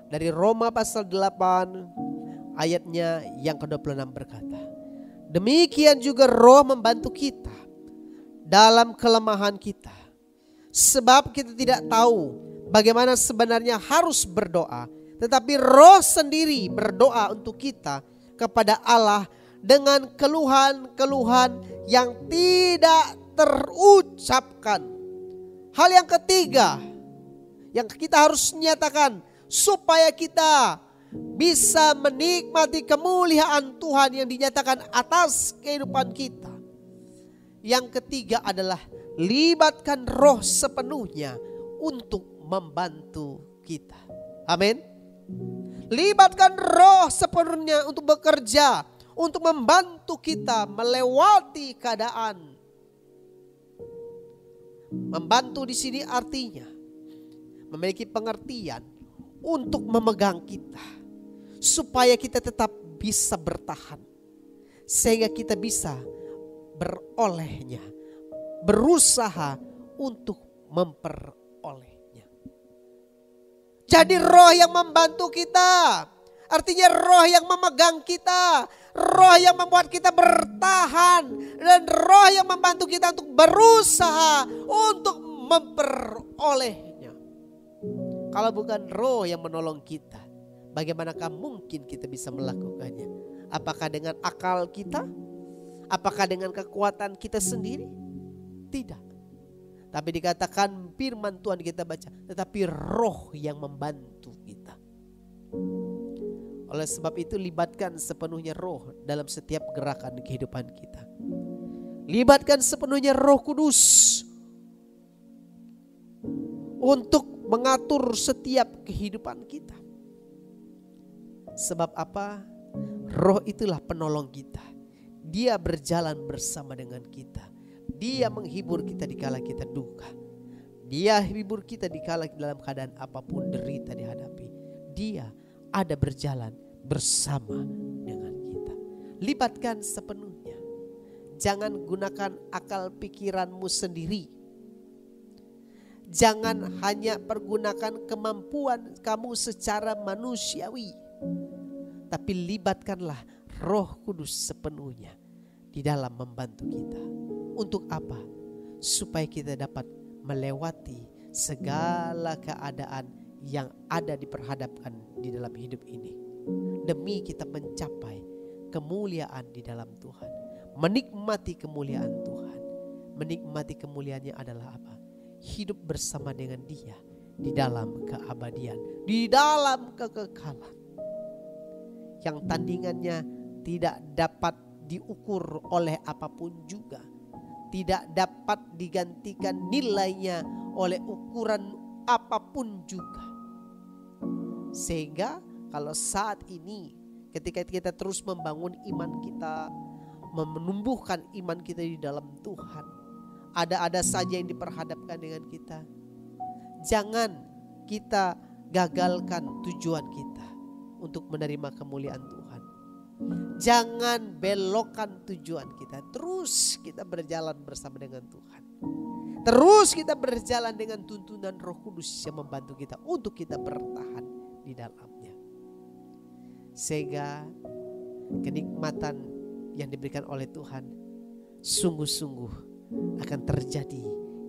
dari Roma pasal 8 ayatnya yang ke-26 berkata, demikian juga Roh membantu kita dalam kelemahan kita. Sebab kita tidak tahu bagaimana sebenarnya harus berdoa, tetapi Roh sendiri berdoa untuk kita kepada Allah dengan keluhan-keluhan yang tidak terucapkan. Hal yang ketiga yang kita harus nyatakan supaya kita bisa menikmati kemuliaan Tuhan yang dinyatakan atas kehidupan kita. Yang ketiga adalah libatkan Roh sepenuhnya untuk membantu kita. Amin. Libatkan Roh sepenuhnya untuk bekerja, untuk membantu kita melewati keadaan. Membantu di sini artinya memiliki pengertian untuk memegang kita supaya kita tetap bisa bertahan, sehingga kita bisa berolehnya, berusaha untuk memperolehnya. Jadi Roh yang membantu kita, artinya Roh yang memegang kita, Roh yang membuat kita bertahan, dan Roh yang membantu kita untuk berusaha untuk memperolehnya. Kalau bukan Roh yang menolong kita, bagaimanakah mungkin kita bisa melakukannya? Apakah dengan akal kita? Apakah dengan kekuatan kita sendiri? Tidak. Tapi dikatakan firman Tuhan kita baca, tetapi Roh yang membantu kita. Oleh sebab itu libatkan sepenuhnya Roh dalam setiap gerakan kehidupan kita. Libatkan sepenuhnya Roh Kudus untuk mengatur setiap kehidupan kita. Sebab apa? Roh itulah penolong kita. Dia berjalan bersama dengan kita. Dia menghibur kita di kala kita duka. Dia hibur kita di kala dalam keadaan apapun derita dihadapi. Dia ada berjalan bersama dengan kita. Libatkan sepenuhnya. Jangan gunakan akal pikiranmu sendiri. Jangan hanya pergunakan kemampuan kamu secara manusiawi, tapi libatkanlah Roh Kudus sepenuhnya di dalam membantu kita. Untuk apa? Supaya kita dapat melewati segala keadaan yang ada diperhadapkan di dalam hidup ini, demi kita mencapai kemuliaan di dalam Tuhan, menikmati kemuliaan Tuhan. Menikmati kemuliaannya adalah apa? Hidup bersama dengan Dia di dalam keabadian, di dalam kekekalan yang tandingannya tidak dapat diukur oleh apapun juga. Tidak dapat digantikan nilainya oleh ukuran apapun juga. Sehingga kalau saat ini ketika kita terus membangun iman kita, menumbuhkan iman kita di dalam Tuhan, ada saja yang diperhadapkan dengan kita, jangan kita gagalkan tujuan kita untuk menerima kemuliaan Tuhan. Jangan belokkan tujuan kita. Terus kita berjalan bersama dengan Tuhan. Terus kita berjalan dengan tuntunan Roh Kudus yang membantu kita untuk kita bertahan di dalamnya. Sehingga kenikmatan yang diberikan oleh Tuhan sungguh-sungguh akan terjadi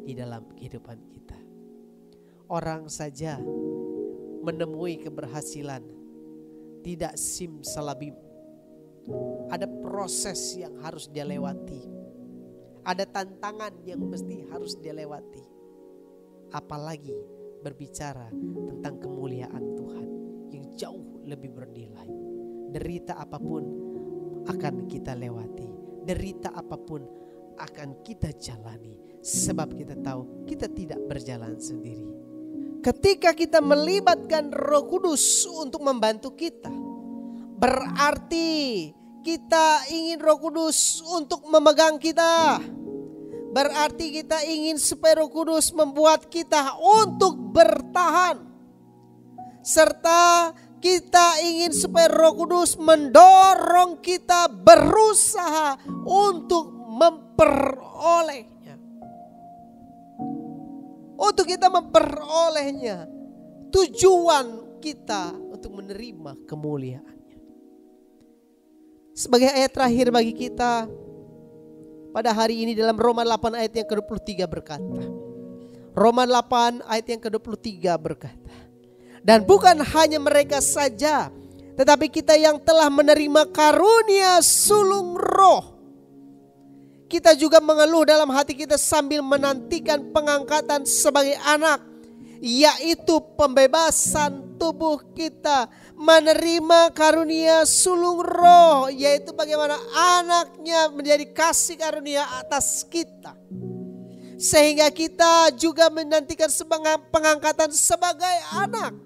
di dalam kehidupan kita. Orang saja menemui keberhasilan tidak simsalabim. Ada proses yang harus dia lewati. Ada tantangan yang mesti harus dia lewati. Apalagi berbicara tentang kemuliaan Tuhan yang jauh lebih bernilai. Derita apapun akan kita lewati. Derita apapun akan kita jalani. Sebab kita tahu kita tidak berjalan sendiri. Ketika kita melibatkan Roh Kudus untuk membantu kita, berarti kita ingin Roh Kudus untuk memegang kita. Berarti kita ingin supaya Roh Kudus membuat kita untuk bertahan. Serta kita ingin supaya Roh Kudus mendorong kita berusaha untuk memperolehnya. Untuk kita memperolehnya. Tujuan kita untuk menerima kemuliaan. Sebagai ayat terakhir bagi kita pada hari ini dalam Roma 8 ayat yang ke-23 berkata. Roma 8 ayat yang ke-23 berkata. Dan bukan hanya mereka saja, tetapi kita yang telah menerima karunia sulung roh. Kita juga mengeluh dalam hati kita sambil menantikan pengangkatan sebagai anak. Yaitu pembebasan tubuh kita. Menerima karunia sulung roh, yaitu bagaimana anaknya menjadi kasih karunia atas kita. Sehingga kita juga menantikan pengangkatan sebagai anak,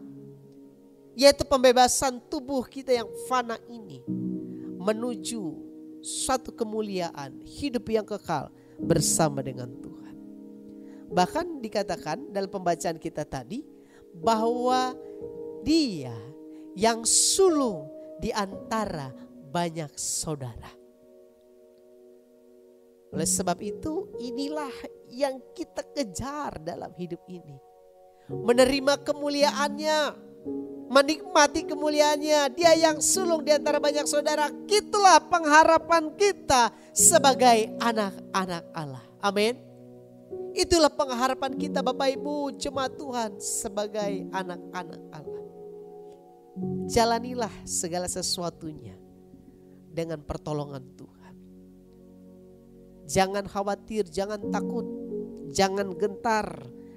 yaitu pembebasan tubuh kita yang fana ini menuju suatu kemuliaan hidup yang kekal bersama dengan Tuhan. Bahkan dikatakan dalam pembacaan kita tadi bahwa Dia yang sulung di antara banyak saudara. Oleh sebab itu inilah yang kita kejar dalam hidup ini. Menerima kemuliaannya, menikmati kemuliaannya. Dia yang sulung di antara banyak saudara. Itulah pengharapan kita sebagai anak-anak Allah. Amin. Itulah pengharapan kita Bapak Ibu jemaat Tuhan sebagai anak-anak Allah. Jalanilah segala sesuatunya dengan pertolongan Tuhan. Jangan khawatir, jangan takut, jangan gentar.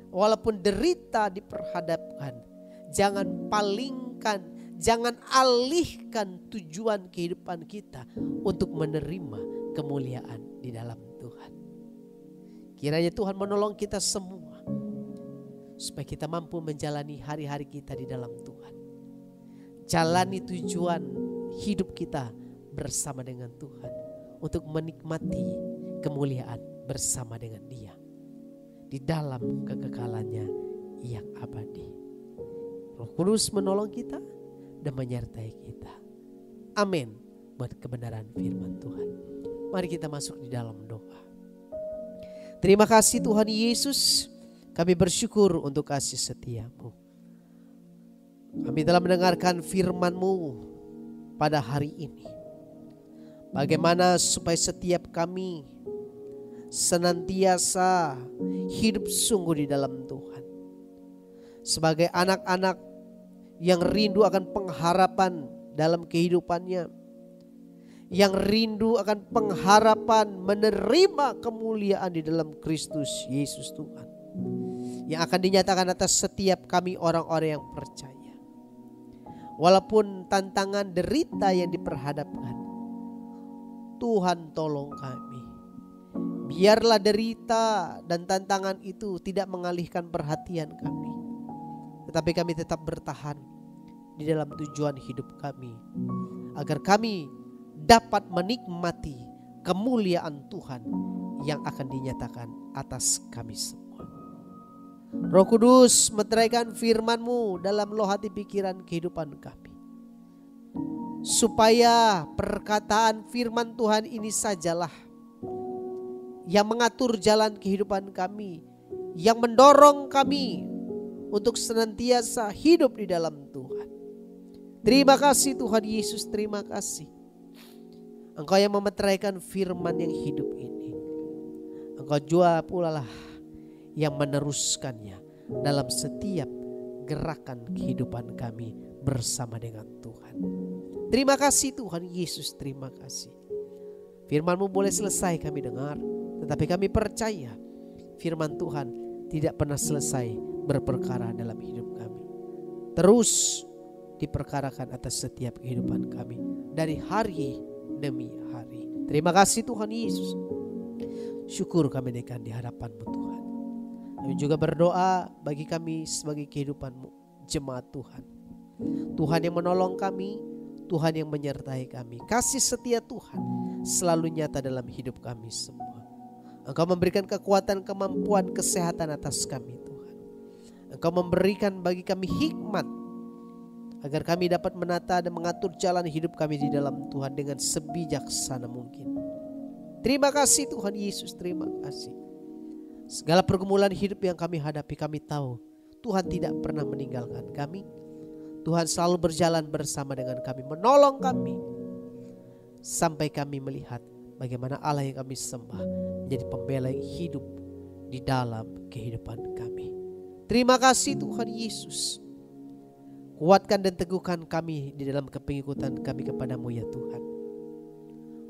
Walaupun derita diperhadapkan, jangan palingkan, jangan alihkan tujuan kehidupan kita untuk menerima kemuliaan di dalam Tuhan. Kiranya Tuhan menolong kita semua supaya kita mampu menjalani hari-hari kita di dalam Tuhan. Jalani tujuan hidup kita bersama dengan Tuhan untuk menikmati kemuliaan bersama dengan Dia di dalam kekekalannya yang abadi. Roh Kudus menolong kita dan menyertai kita. Amin. Buat kebenaran firman Tuhan. Mari kita masuk di dalam doa. Terima kasih Tuhan Yesus. Kami bersyukur untuk kasih setia-Mu. Kami telah mendengarkan firman-Mu pada hari ini. Bagaimana supaya setiap kami senantiasa hidup sungguh di dalam Tuhan. Sebagai anak-anak yang rindu akan pengharapan dalam kehidupannya. Yang rindu akan pengharapan menerima kemuliaan di dalam Kristus Yesus Tuhan. Yang akan dinyatakan atas setiap kami orang-orang yang percaya. Walaupun tantangan derita yang diperhadapkan, Tuhan tolong kami. Biarlah derita dan tantangan itu tidak mengalihkan perhatian kami, tetapi kami tetap bertahan di dalam tujuan hidup kami, agar kami dapat menikmati kemuliaan Tuhan yang akan dinyatakan atas kami semua. Roh Kudus, meteraikan firman-Mu dalam loh hati pikiran kehidupan kami, supaya perkataan firman Tuhan ini sajalah yang mengatur jalan kehidupan kami, yang mendorong kami untuk senantiasa hidup di dalam Tuhan. Terima kasih Tuhan Yesus, terima kasih. Engkau yang memeteraikan firman yang hidup ini. Engkau juga pula lah yang meneruskannya dalam setiap gerakan kehidupan kami bersama dengan Tuhan. Terima kasih Tuhan Yesus, terima kasih. Firman-Mu boleh selesai kami dengar, tetapi kami percaya firman Tuhan tidak pernah selesai berperkara dalam hidup kami. Terus diperkarakan atas setiap kehidupan kami dari hari demi hari. Terima kasih Tuhan Yesus. Syukur kami naikkan di hadapan-Mu Tuhan. Kami juga berdoa bagi kami sebagai kehidupan-Mu, jemaat Tuhan. Tuhan yang menolong kami, Tuhan yang menyertai kami. Kasih setia Tuhan selalu nyata dalam hidup kami semua. Engkau memberikan kekuatan, kemampuan, kesehatan atas kami Tuhan. Engkau memberikan bagi kami hikmat agar kami dapat menata dan mengatur jalan hidup kami di dalam Tuhan dengan sebijaksana mungkin. Terima kasih Tuhan Yesus, terima kasih. Segala pergumulan hidup yang kami hadapi, kami tahu Tuhan tidak pernah meninggalkan kami. Tuhan selalu berjalan bersama dengan kami, menolong kami, sampai kami melihat bagaimana Allah yang kami sembah menjadi pembela yang hidup di dalam kehidupan kami. Terima kasih Tuhan Yesus. Kuatkan dan teguhkan kami di dalam kepengikutan kami kepadamu ya Tuhan.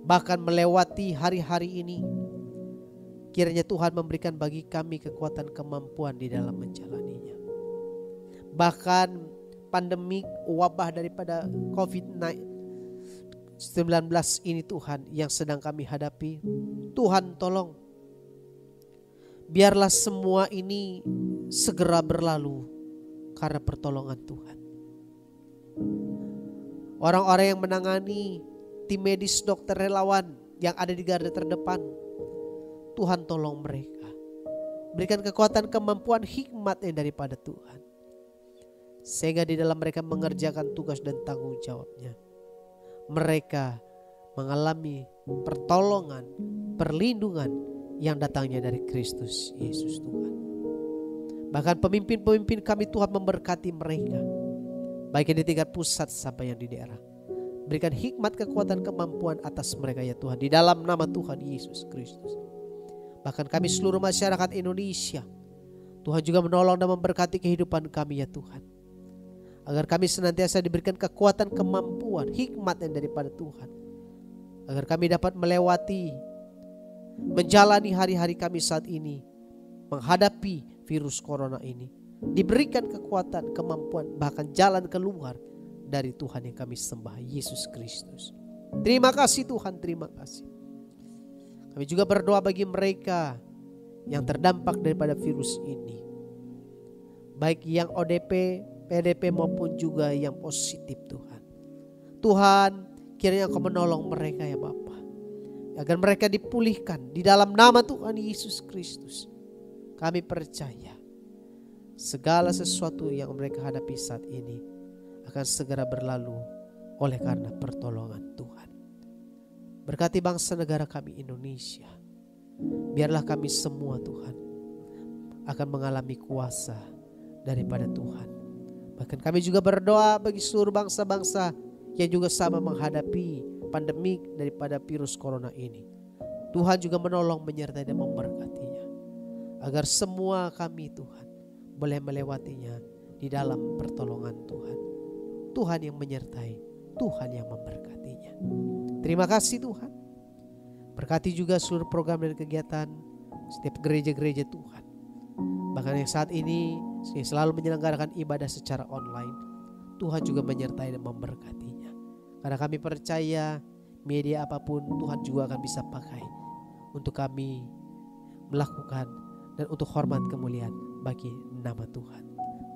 Bahkan melewati hari-hari ini, kiranya Tuhan memberikan bagi kami kekuatan, kemampuan di dalam menjalaninya. Bahkan pandemik wabah daripada COVID-19 ini Tuhan yang sedang kami hadapi, Tuhan tolong biarlah semua ini segera berlalu karena pertolongan Tuhan. Orang-orang yang menangani, tim medis, dokter, relawan yang ada di garda terdepan, Tuhan tolong mereka. Berikan kekuatan, kemampuan, hikmat yang daripada Tuhan, sehingga di dalam mereka mengerjakan tugas dan tanggung jawabnya, mereka mengalami pertolongan, perlindungan yang datangnya dari Kristus Yesus Tuhan. Bahkan pemimpin-pemimpin kami Tuhan memberkati mereka, baik yang di tingkat pusat sampai yang di daerah. Berikan hikmat, kekuatan, kemampuan atas mereka ya Tuhan, di dalam nama Tuhan Yesus Kristus. Bahkan kami seluruh masyarakat Indonesia, Tuhan juga menolong dan memberkati kehidupan kami ya Tuhan, agar kami senantiasa diberikan kekuatan, kemampuan, hikmat yang daripada Tuhan, agar kami dapat melewati, menjalani hari-hari kami saat ini, menghadapi virus corona ini. Diberikan kekuatan, kemampuan, bahkan jalan keluar dari Tuhan yang kami sembah, Yesus Kristus. Terima kasih Tuhan, terima kasih. Kami juga berdoa bagi mereka yang terdampak daripada virus ini, baik yang ODP, PDP maupun juga yang positif Tuhan. Tuhan, kiranya Engkau menolong mereka ya Bapa, agar mereka dipulihkan di dalam nama Tuhan Yesus Kristus. Kami percaya segala sesuatu yang mereka hadapi saat ini akan segera berlalu oleh karena pertolongan Tuhan. Berkati bangsa negara kami Indonesia. Biarlah kami semua Tuhan akan mengalami kuasa daripada Tuhan. Bahkan kami juga berdoa bagi seluruh bangsa-bangsa yang juga sama menghadapi pandemik daripada virus corona ini. Tuhan juga menolong, menyertai dan memberkatinya, agar semua kami Tuhan boleh melewatinya di dalam pertolongan Tuhan. Tuhan yang menyertai, Tuhan yang memberkatinya. Terima kasih Tuhan. Berkati juga seluruh program dan kegiatan setiap gereja-gereja Tuhan. Bahkan yang saat ini selalu menyelenggarakan ibadah secara online, Tuhan juga menyertai dan memberkatinya. Karena kami percaya media apapun Tuhan juga akan bisa pakai untuk kami melakukan dan untuk hormat kemuliaan bagi nama Tuhan.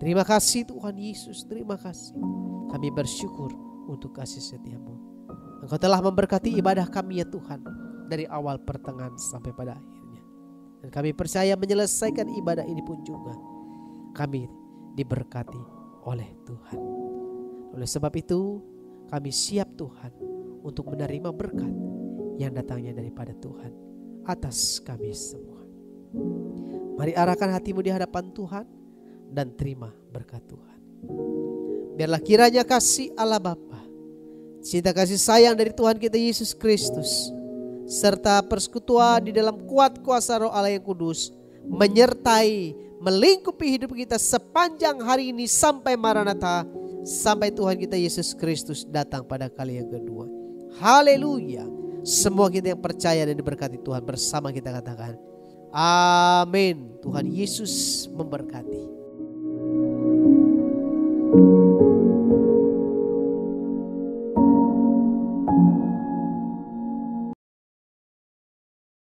Terima kasih Tuhan Yesus, terima kasih. Kami bersyukur untuk kasih setiamu. Engkau telah memberkati ibadah kami ya Tuhan, dari awal pertengahan sampai pada akhirnya. Dan kami percaya menyelesaikan ibadah ini pun juga kami diberkati oleh Tuhan. Oleh sebab itu kami siap Tuhan untuk menerima berkat yang datangnya daripada Tuhan atas kami semua. Mari arahkan hatimu di hadapan Tuhan dan terima berkat Tuhan. Biarlah kiranya kasih Allah Bapa, cinta kasih sayang dari Tuhan kita Yesus Kristus, serta persekutuan di dalam kuat kuasa Roh Allah yang kudus menyertai, melingkupi hidup kita sepanjang hari ini sampai Maranatha, sampai Tuhan kita Yesus Kristus datang pada kali yang kedua. Haleluya. Semua kita yang percaya dan diberkati Tuhan bersama kita katakan amin. Tuhan Yesus memberkati.